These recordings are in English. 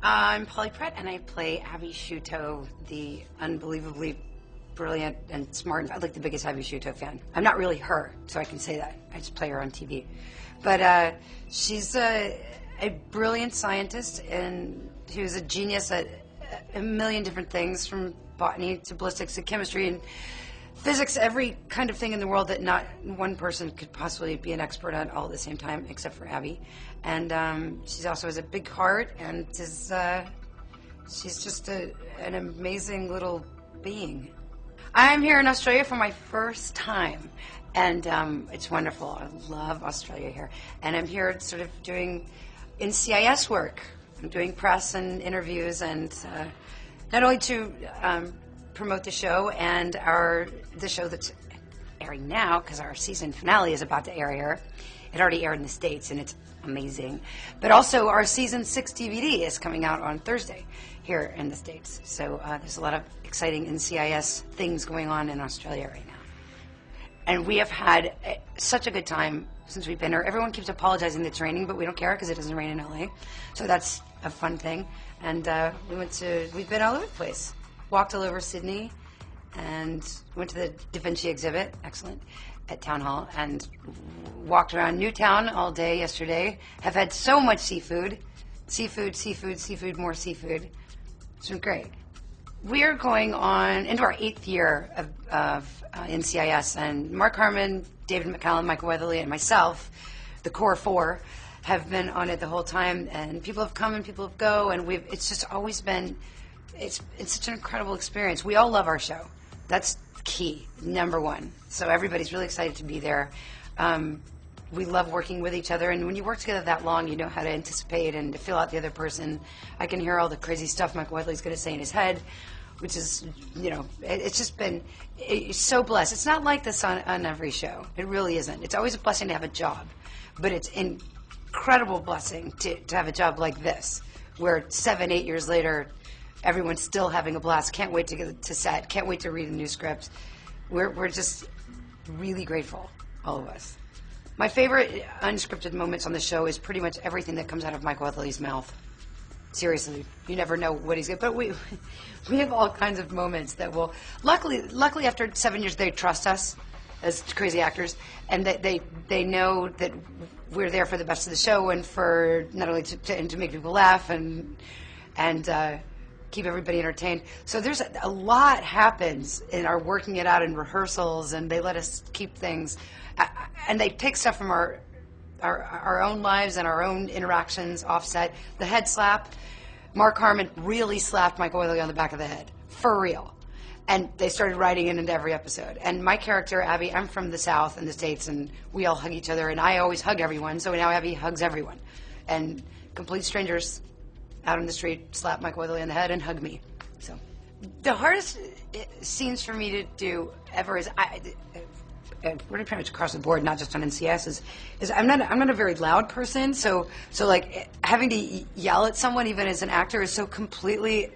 I'm Pauley Perrette, and I play Abby Shuto, the unbelievably brilliant and smart. I'm like the biggest Abby Shuto fan. I'm not really her, so I can say that. I just play her on TV. But she's a brilliant scientist, and she was a genius at a million different things, from botany to ballistics to chemistry and physics, every kind of thing in the world that not one person could possibly be an expert on all at the same time, except for Abby. And she also has a big heart, and she's just an amazing little being. I'm here in Australia for my first time, and it's wonderful. I love Australia here. And I'm here sort of doing NCIS work. I'm doing press and interviews, and not only to promote the show and the show that's airing now, because our season finale is about to air here. It already aired in the States, and it's amazing. But also our season 6 DVD is coming out on Thursday here in the States. So there's a lot of exciting NCIS things going on in Australia right now. And we have had such a good time since we've been here. Everyone keeps apologizing that it's raining, but we don't care because it doesn't rain in LA. So that's a fun thing. And we've been all over the place. Walked all over Sydney, and went to the Da Vinci exhibit, excellent, at Town Hall, and walked around Newtown all day yesterday. Have had so much seafood, more seafood. It's been great. We are going on into our 8th year of NCIS, and Mark Harmon, David McCallum, Michael Weatherly, and myself, the core 4, have been on it the whole time, and people have come and people have go, and it's just always been, it's such an incredible experience. We all love our show. That's key, number one. So everybody's really excited to be there. We love working with each other, and when you work together that long, you know how to anticipate and to feel out the other person. I can hear all the crazy stuff Michael Weatherly's going to say in his head, which is, it's just been so blessed. It's not like this on every show. It really isn't. It's always a blessing to have a job, but it's incredible blessing to have a job like this, where 7, 8 years later, everyone's still having a blast. Can't wait to get to set. Can't wait to read a new script. We're just really grateful, all of us. My favorite unscripted moments on the show is pretty much everything that comes out of Michael Weatherly's mouth. Seriously, you never know what he's going to. But we have all kinds of moments that will. Luckily, after 7 years, they trust us as crazy actors, and they know that we're there for the best of the show, and for not only to make people laugh and keep everybody entertained. So there's a lot happens in our working it out in rehearsals, and they let us keep things, and they take stuff from our own lives and our own interactions offset. The head slap, Mark Harmon really slapped Michael Weatherly on the back of the head, for real. And they started writing it into every episode. And my character, Abby, I'm from the South in the States, and we all hug each other, and I always hug everyone, so now Abby hugs everyone. And complete strangers out on the street slap Michael Weatherly on the head and hug me. So the hardest scenes for me to do ever is we're pretty much across the board, not just on NCS, is I'm not a very loud person, so like having to yell at someone even as an actor is so completely,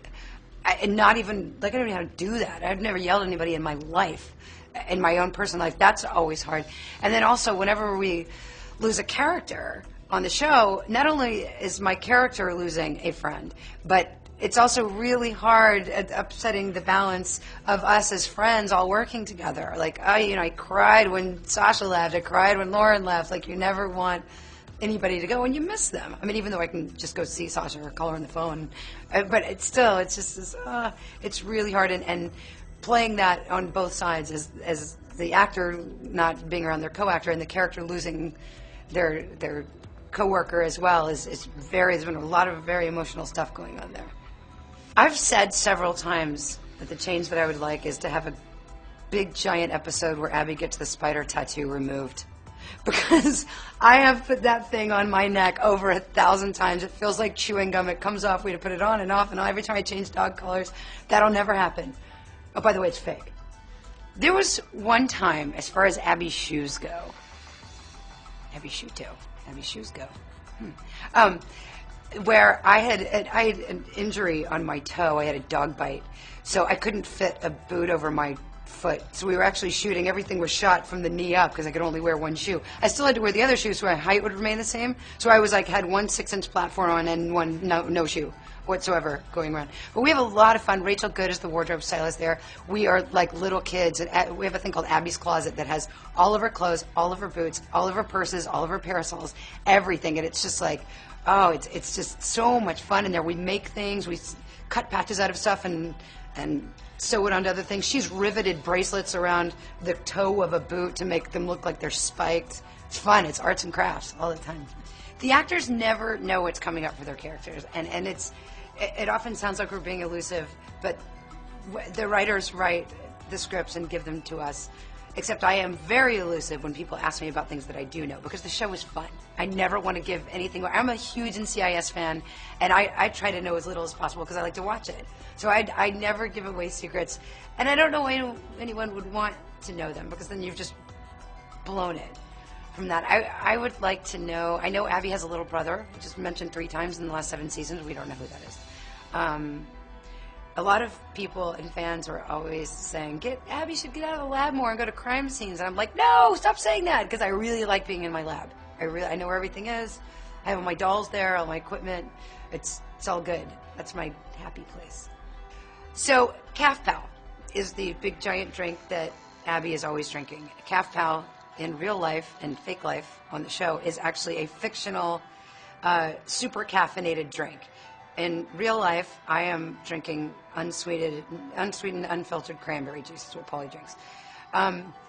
and not even, like, I don't know how to do that. I've never yelled at anybody in my life, in my own personal life. That's always hard. And then also whenever we lose a character on the show, not only is my character losing a friend, but it's also really hard at upsetting the balance of us as friends all working together. Like, I cried when Sasha left. I cried when Lauren left. Like, you never want anybody to go, and you miss them. I mean, even though I can just go see Sasha or call her on the phone, but it's just it's really hard. And playing that on both sides as the actor not being around their co-actor and the character losing their co-worker as well there's been a lot of very emotional stuff going on there. I've said several times that the change that I would like is to have a big giant episode where Abby gets the spider tattoo removed, because I have put that thing on my neck over 1,000 times. It feels like chewing gum. It comes off. We have to put it on and off and on. Every time I change dog collars. That'll never happen. Oh, by the way, it's fake. There was one time, as far as Abby's shoes go, Abby's shoes go, where I had an injury on my toe. I had a dog bite, so I couldn't fit a boot over my foot. So we were actually shooting, everything was shot from the knee up because I could only wear one shoe. I still had to wear the other shoe so my height would remain the same. So I was like, had one 6-inch platform on and one no shoe whatsoever going around. But we have a lot of fun. Rachel Good is the wardrobe stylist there. We are like little kids. And we have a thing called Abby's Closet that has all of her clothes, all of her boots, all of her purses, all of her parasols, everything. And it's just like, oh, it's just so much fun in there. We make things, we cut patches out of stuff and sew it onto other things. She's riveted bracelets around the toe of a boot to make them look like they're spiked. It's fun. It's arts and crafts all the time. The actors never know what's coming up for their characters, and it often sounds like we're being elusive, but the writers write the scripts and give them to us. Except I am very elusive when people ask me about things that I do know, because the show is fun. I never want to give anything. I'm a huge NCIS fan, and I try to know as little as possible because I like to watch it. So I never give away secrets, and I don't know why anyone would want to know them, because then you've just blown it from that. I would like to know, I know Abby has a little brother, just mentioned 3 times in the last 7 seasons. We don't know who that is. A lot of people and fans are always saying, Abby should get out of the lab more and go to crime scenes. And I'm like, no, stop saying that, because I really like being in my lab. I know where everything is. I have all my dolls there, all my equipment. It's all good. That's my happy place. So Calf Pal is the big giant drink that Abby is always drinking. Calf Pal in real life and fake life on the show is actually a fictional, super caffeinated drink. In real life, I am drinking unsweetened, unfiltered cranberry juice. That's what Pauley drinks.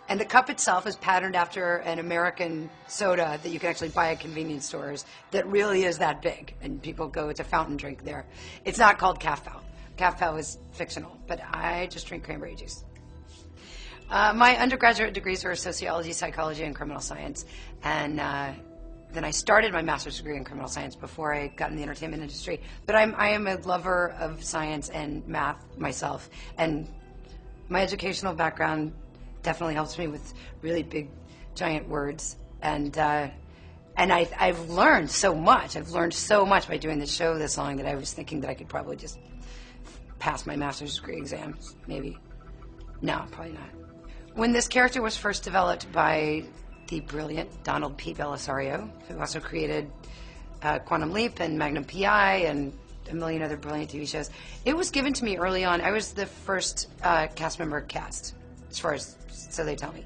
And the cup itself is patterned after an American soda that you can actually buy at convenience stores that really is that big. And people go, it's a fountain drink there. It's not called Calf Pal. Calf Pal is fictional, but I just drink cranberry juice. My undergraduate degrees are sociology, psychology, and criminal science. And then I started my master's degree in criminal science before I got in the entertainment industry. But I am a lover of science and math myself. And my educational background definitely helps me with really big, giant words. And I've learned so much. I've learned so much by doing this show this long that I was thinking that I could probably just pass my master's degree exams, maybe. No, probably not. When this character was first developed by the brilliant Donald P. Bellisario, who also created Quantum Leap and Magnum P.I. and a million other brilliant TV shows, it was given to me early on. I was the first cast member cast, as far as, so they tell me.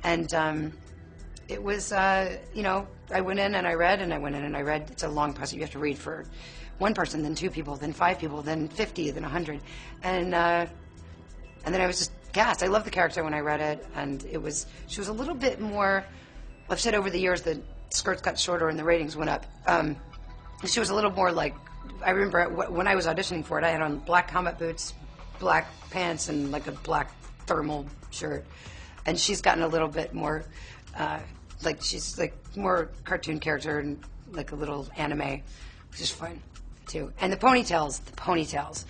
And it was, I went in and I read, and I went in and I read. It's a long process. You have to read for one person, then 2 people, then 5 people, then 50, then 100. And then I was just cast. I loved the character when I read it, and she was a little bit more, I've said over the years the skirts got shorter and the ratings went up. She was a little more like, I remember when I was auditioning for it, I had on black combat boots, black pants, and like a black thermal shirt. And she's gotten a little bit more, she's like more cartoon character and like a little anime, which is fun too. And the ponytails.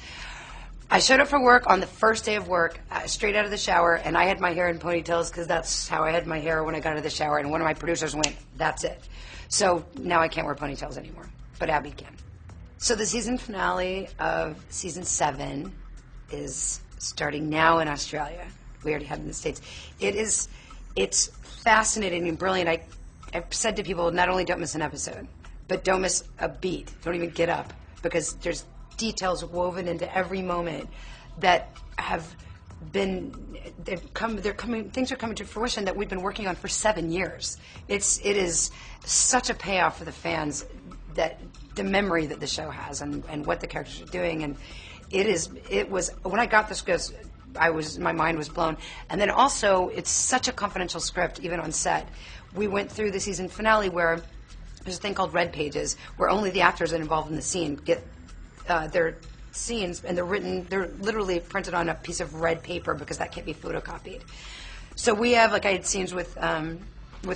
I showed up for work on the first day of work, straight out of the shower, and I had my hair in ponytails because that's how I had my hair when I got out of the shower, and one of my producers went, that's it. So now I can't wear ponytails anymore, but Abby can. So the season finale of season 7 is starting now in Australia. We already had it in the States. It's fascinating and brilliant. I've said to people, not only don't miss an episode, but don't miss a beat. Don't even get up, because there's details woven into every moment that have been, things are coming to fruition that we've been working on for 7 years. It is such a payoff for the fans, that the memory that the show has and what the characters are doing. And it was, when I got the script, my mind was blown. And then also, it's such a confidential script, even on set. We went through the season finale where there's a thing called red pages, where only the actors that are involved in the scene get their scenes, and they're literally printed on a piece of red paper, because that can't be photocopied. So we have, like I had scenes with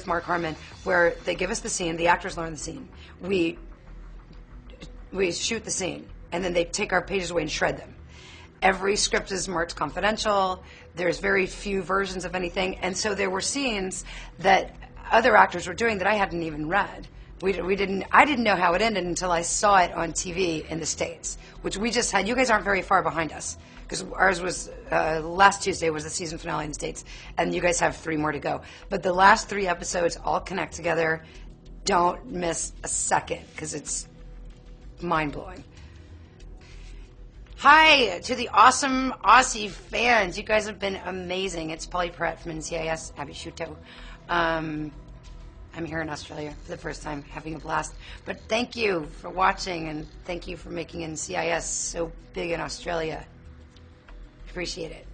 Mark Harmon, where they give us the scene, the actors learn the scene, we shoot the scene, and then they take our pages away and shred them. Every script is marked confidential. There's very few versions of anything, and so there were scenes that other actors were doing that I hadn't even read, We didn't. I didn't know how it ended until I saw it on TV in the States, which we just had. You guys aren't very far behind us because ours was last Tuesday was the season finale in the States, and you guys have 3 more to go. But the last 3 episodes all connect together. Don't miss a second because it's mind blowing. Hi to the awesome Aussie fans. You guys have been amazing. It's Pauley Perrette from NCIS, Abby Shuto. I'm here in Australia for the first time, having a blast. But thank you for watching, and thank you for making NCIS so big in Australia. Appreciate it.